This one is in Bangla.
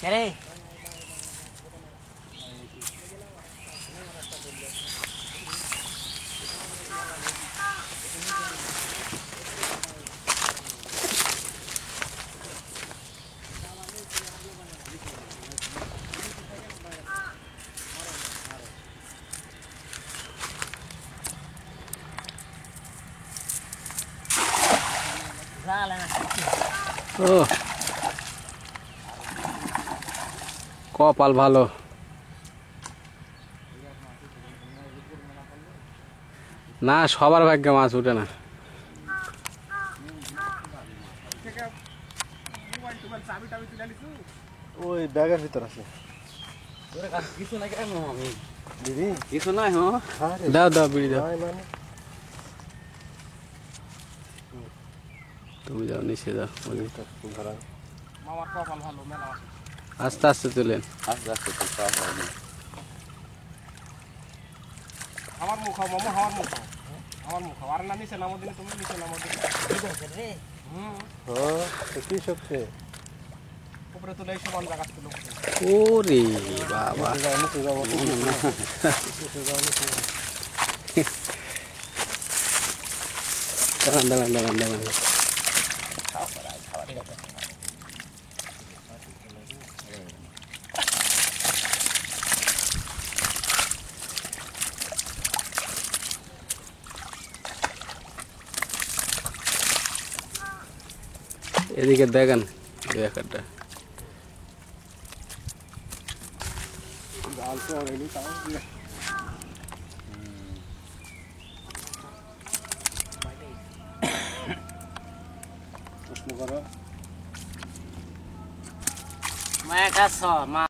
Kere. ও কপাল ভালো। না সবার ভাগ্যে মাছ উঠে না। ওই ব্যাগের ভিতর আছে। কিছু নাই কেন আমি দিদি কিছু নাই দাও দাও বিড়ি দাও। মানে তুমি যাও নিচে যাও। মামার কপাল ভালো মেলা আছে। আস্তে আস্তে তুলেন। আস্তে আস্তে তো সব হবে আমার মুখ খাও মামা, আমার মুখ খাও, আমার মুখ খাও। আর না নিচে নামো দিনে, তুমি নিচে নামো দিনে। কি সত্যি উপরে তুলে সমান জায়গা ছিল। ওরে বাবা দাঁড়ান দাঁড়ান দাঁড়ান দাঁড়ান। এদিকে দেখেন দুই একটা জাল তো অনেক তাও প্রশ্ন করো। মায়া কাছ মা